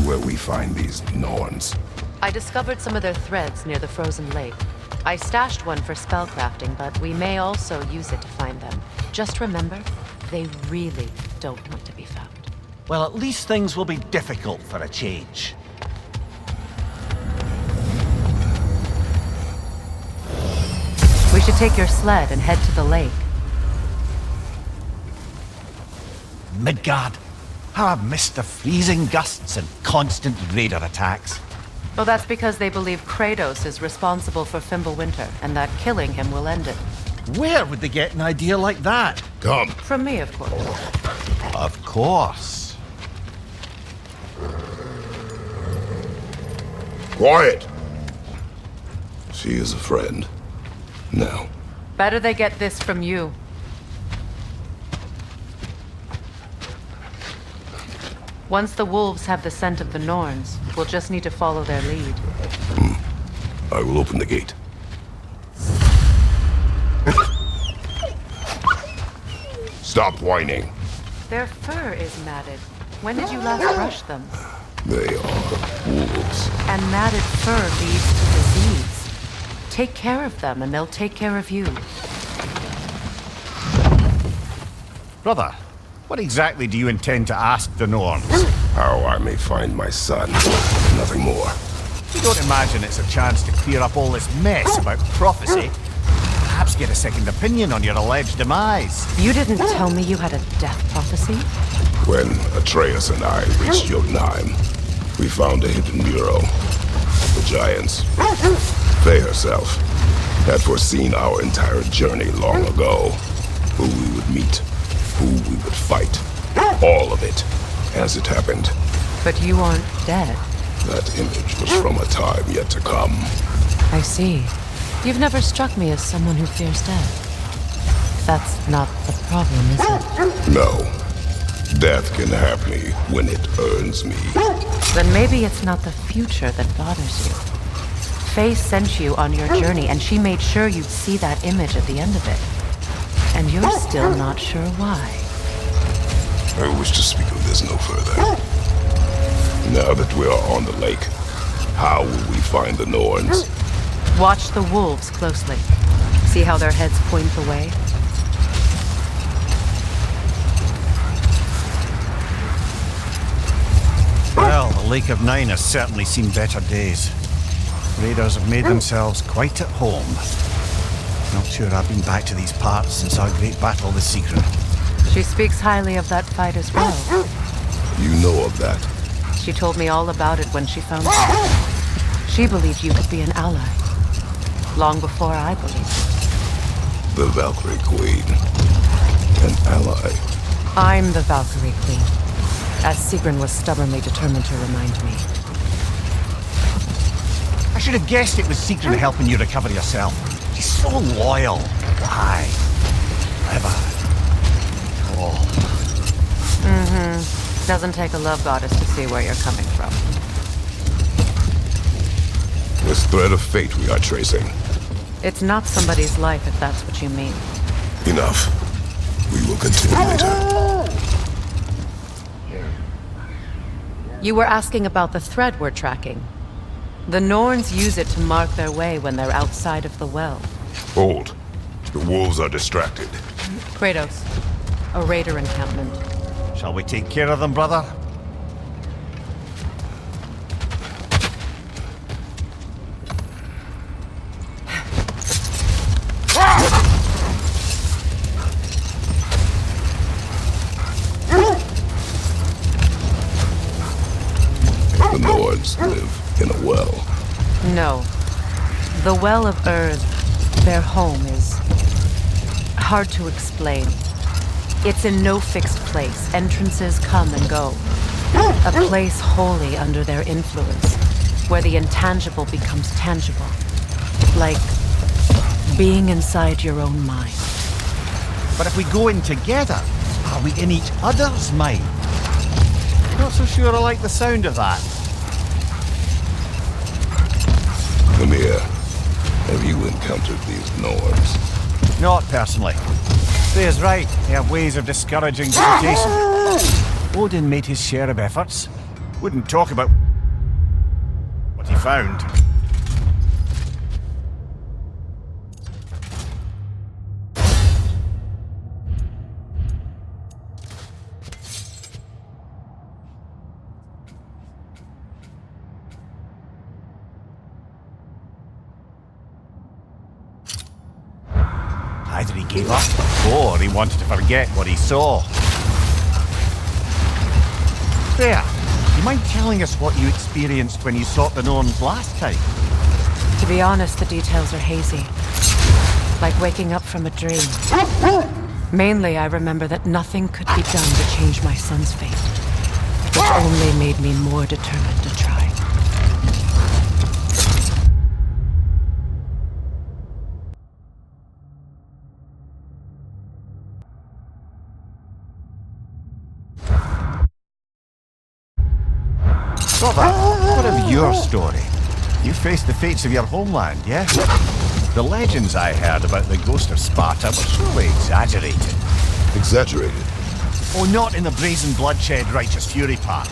where we find these Norns? I discovered some of their threads near the frozen lake. I stashed one for spellcrafting, but we may also use it to find them. Just remember, they really don't want to be found. Well, at least things will be difficult for a change. We should take your sled and head to the lake. Midgard. How I've missed the freezing gusts and constant raider attacks. Well, that's because they believe Kratos is responsible for Fimbulwinter, and that killing him will end it. Where would they get an idea like that? Come. From me, of course. Of course. Quiet! She is a friend. Now. Better they get this from you. Once the wolves have the scent of the Norns, we'll just need to follow their lead. I will open the gate. Stop whining. Their fur is matted. When did you last brush them? They are wolves. And matted fur leads to disease. Take care of them, and they'll take care of you. Brother, what exactly do you intend to ask the Norns? How I may find my son. Nothing more. You don't imagine it's a chance to clear up all this mess about prophecy? Perhaps get a second opinion on your alleged demise. You didn't tell me you had a death prophecy? When Atreus and I reached Jotunheim, we found a hidden mural. The giants, Faye herself, had foreseen our entire journey long ago. Who we would meet, who we would fight. All of it, as it happened. But you aren't dead. That image was from a time yet to come. I see. You've never struck me as someone who fears death. That's not the problem, is it? No. Death can have me when it earns me. Then maybe it's not the future that bothers you. Faye sent you on your journey, and she made sure you'd see that image at the end of it. And you're still not sure why. I wish to speak of this no further. Now that we are on the lake, how will we find the Norns? Watch the wolves closely. See how their heads point the way? Well, the Lake of Nine has certainly seen better days. Raiders have made themselves quite at home. Not sure I've been back to these parts since our great battle with Secret. She speaks highly of that fight as well. You know of that? She told me all about it when she found you. She believed you could be an ally. Long before I believed it. The Valkyrie Queen. An ally. I'm the Valkyrie Queen, as Sigrun was stubbornly determined to remind me. I should have guessed it was Secret helping you recover yourself. She's so loyal. Why? Clever. Oh. Doesn't take a love goddess to see where you're coming from. This thread of fate we are tracing. It's not somebody's life, if that's what you mean. Enough. We will continue later. You were asking about the thread we're tracking. The Norns use it to mark their way when they're outside of the well. Hold. The wolves are distracted. Kratos, a raider encampment. Shall we take care of them, brother? The Nords live in a well. No. The Well of Earth, their home, is hard to explain. It's in no fixed place. Entrances come and go. A place wholly under their influence, where the intangible becomes tangible. Like being inside your own mind. But if we go in together, are we in each other's mind? Not so sure I like the sound of that. Come here. Have you encountered these Norns? Not personally. Freya's right. They have ways of discouraging visitation. Odin made his share of efforts. Wouldn't talk about what he found. Either he gave up, or he wanted to forget what he saw. There, you mind telling us what you experienced when you sought the Norns last time? To be honest, the details are hazy. Like waking up from a dream. Mainly, I remember that nothing could be done to change my son's fate. Which only made me more determined to try. Brother, what of your story? You faced the fates of your homeland, yeah? The legends I heard about the ghost of Sparta were surely exaggerated. Exaggerated? Oh, not in the brazen bloodshed righteous fury part.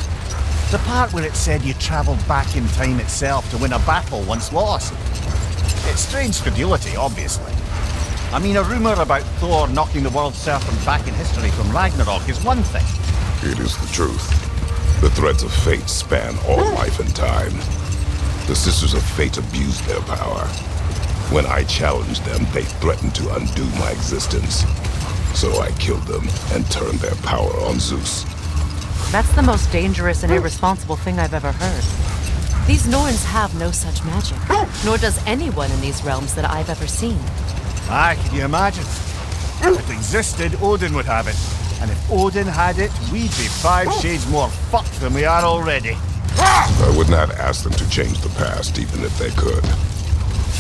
The part where it said you travelled back in time itself to win a battle once lost. It's strange credulity, obviously. I mean, a rumour about Thor knocking the world serpent back in history from Ragnarok is one thing. It is the truth. The threads of fate span all life and time. The Sisters of Fate abused their power. When I challenged them, they threatened to undo my existence. So I killed them and turned their power on Zeus. That's the most dangerous and irresponsible thing I've ever heard. These Norns have no such magic, nor does anyone in these realms that I've ever seen. Aye, can you imagine? If it existed, Odin would have it. And if Odin had it, we'd be 5 shades more fucked than we are already. I would not ask them to change the past, even if they could.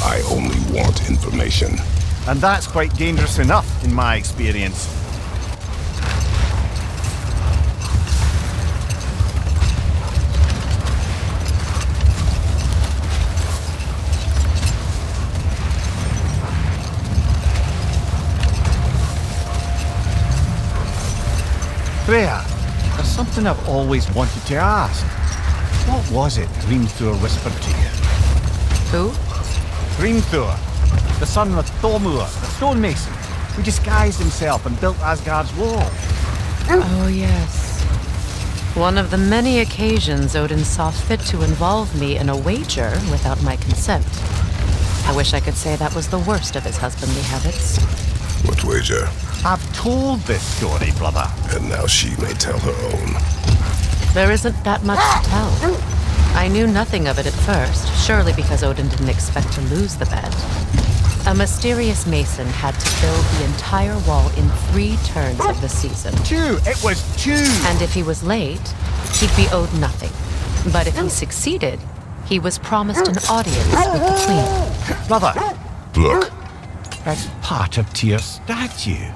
I only want information. And that's quite dangerous enough, in my experience. Freya, there's something I've always wanted to ask. What was it Hrimthur whispered to you? Who? Hrimthur, the son of Thormur, the stonemason, who disguised himself and built Asgard's wall. Oh, yes. One of the many occasions Odin saw fit to involve me in a wager without my consent. I wish I could say that was the worst of his husbandly habits. What wager? I've told this story, brother. And now she may tell her own. There isn't that much to tell. I knew nothing of it at first, surely because Odin didn't expect to lose the bet. A mysterious mason had to build the entire wall in 3 turns of the season. 2! It was 2! And if he was late, he'd be owed nothing. But if he succeeded, he was promised an audience with the queen. Brother, Look, that's part of Tyr's statue.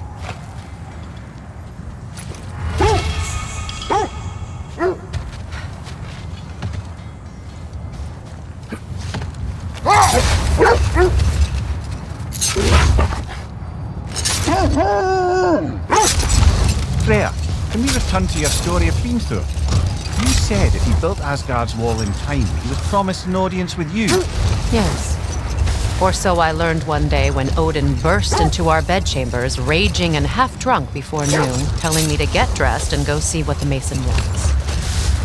Freya, can we return to your story of Hrimthur? You said if he built Asgard's wall in time, he was promised an audience with you. Yes. Or so I learned one day when Odin burst into our bedchambers, raging and half drunk before noon, telling me to get dressed and go see what the mason wants.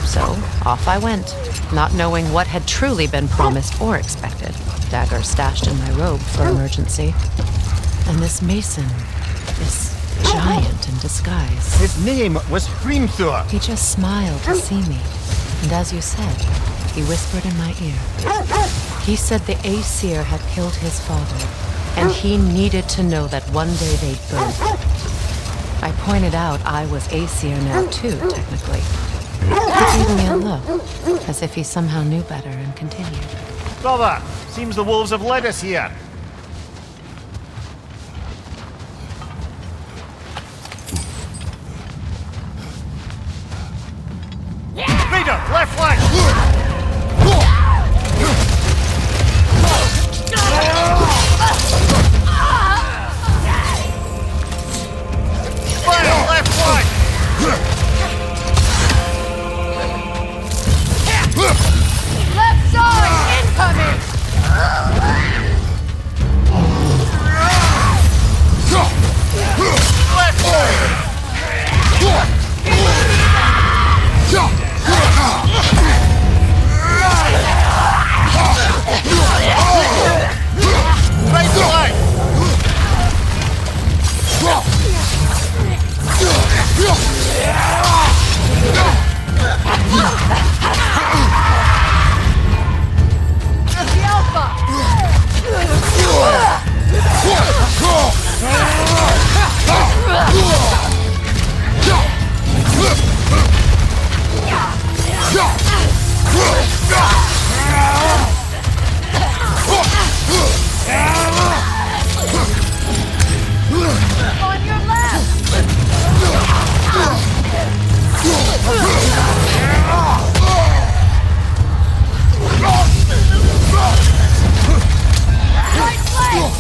So, off I went, not knowing what had truly been promised or expected. Dagger stashed in my robe for emergency. And this mason, this giant in disguise. His name was Hrimthur. He just smiled to see me. And as you said, he whispered in my ear. He said the Aesir had killed his father, and he needed to know that one day they'd burn. I pointed out I was Aesir now too, technically. He gave me a look, as if he somehow knew better and continued. Brother, seems the wolves have led us here. Raider, left flank! Fire, left flank! The Alpha! On your left! Right flank! Right side!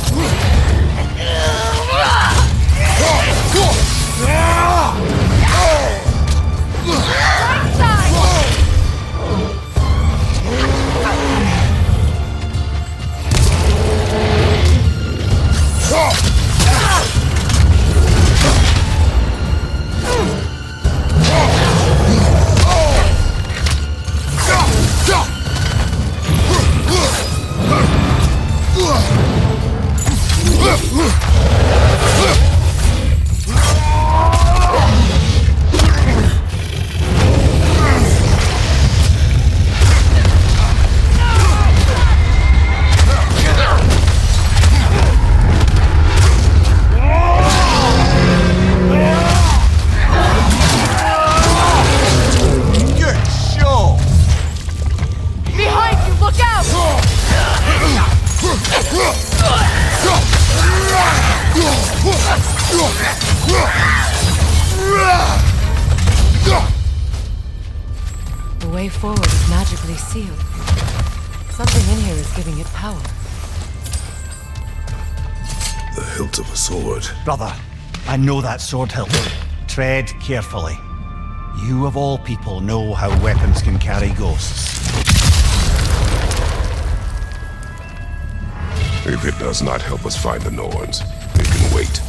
Good show! Behind you, look out! The way forward is magically sealed. Something in here is giving it power. The hilt of a sword. Brother, I know that sword hilt. Tread carefully. You of all people know how weapons can carry ghosts. If it does not help us find the Norns, it can wait.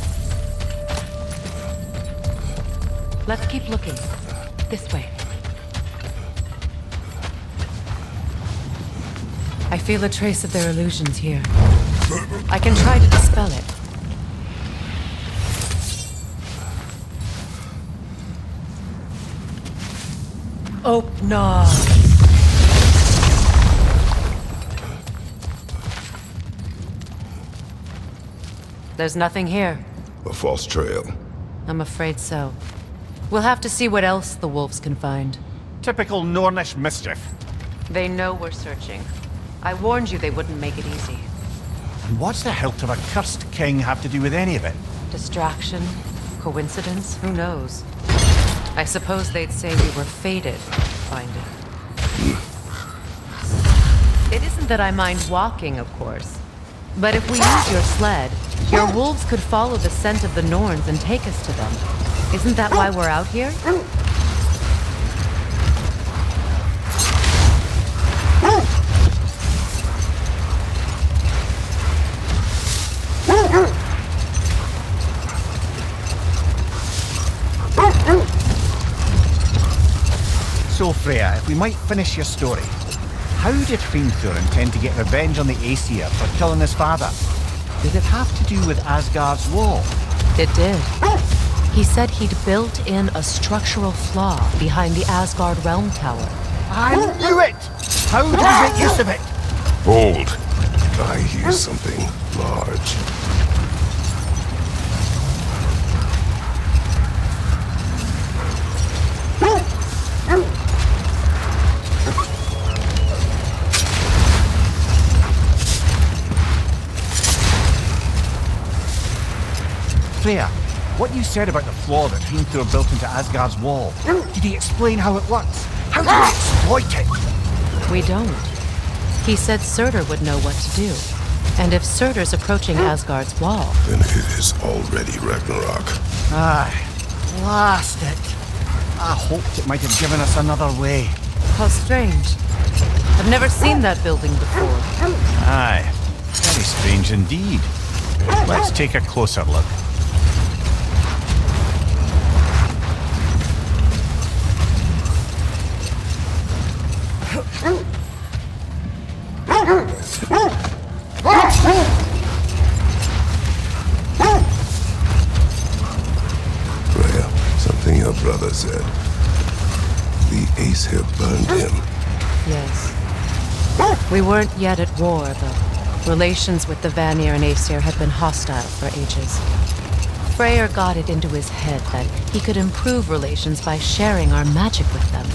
Let's keep looking. This way. I feel a trace of their illusions here. I can try to dispel it. Oh, no. There's nothing here. A false trail. I'm afraid so. We'll have to see what else the wolves can find. Typical Nornish mischief. They know we're searching. I warned you they wouldn't make it easy. And what's the hilt of a cursed king have to do with any of it? Distraction? Coincidence? Who knows? I suppose they'd say we were fated to find it. It isn't that I mind walking, of course. But if we use your sled, your wolves could follow the scent of the Norns and take us to them. Isn't that why we're out here? So, Freya, if we might finish your story. How did Hrimthur intend to get revenge on the Aesir for killing his father? Did it have to do with Asgard's wall? It did. He said he'd built in a structural flaw behind the Asgard Realm Tower. I knew it! How did he make use of it? Hold! I hear something large. Freya, what you said about the flaw that Hrimthur built into Asgard's wall, did he explain how it works? How do we exploit it? We don't. He said Surtur would know what to do. And if Surtur's approaching Asgard's wall... Then it is already Ragnarok. Aye, blast it. I hoped it might have given us another way. How strange. I've never seen that building before. Aye, very strange indeed. Let's take a closer look. Freya, something your brother said. The Aesir burned him. Yes. We weren't yet at war, though. Relations with the Vanir and Aesir had been hostile for ages. Freyr got it into his head that he could improve relations by sharing our magic with them.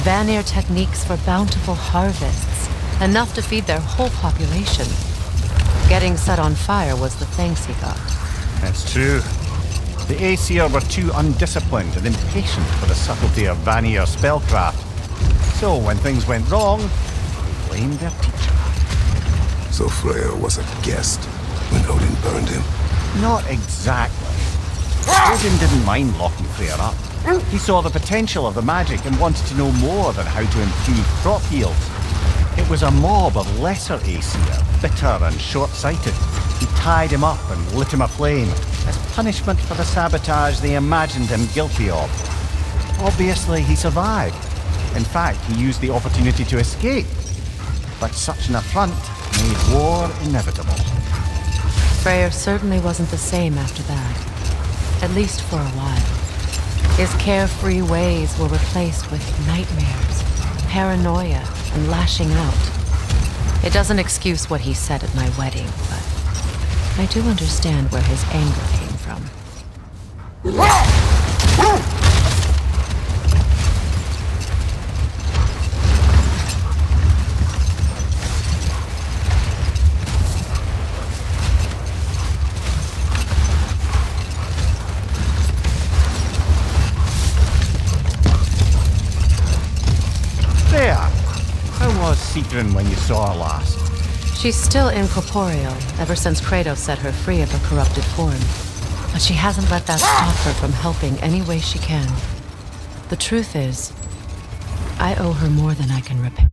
Vanir techniques for bountiful harvests, enough to feed their whole population. Getting set on fire was the thanks he got. That's true. The Aesir were too undisciplined and impatient for the subtlety of Vanir spellcraft. So when things went wrong, they blamed their teacher. So Freyr was a guest when Odin burned him. Not exactly. Odin didn't mind locking Freyr up. He saw the potential of the magic and wanted to know more than how to improve crop yields. It was a mob of lesser Aesir, bitter and short-sighted. He tied him up and lit him aflame, as punishment for the sabotage they imagined him guilty of. Obviously, he survived. In fact, he used the opportunity to escape. But such an affront made war inevitable. Freyr certainly wasn't the same after that. At least for a while. His carefree ways were replaced with nightmares, paranoia, and lashing out. It doesn't excuse what he said at my wedding, but I do understand where his anger came from. There! How was Sigrun when you saw her last? She's still incorporeal, ever since Kratos set her free of her corrupted form. But she hasn't let that stop her from helping any way she can. The truth is, I owe her more than I can repay.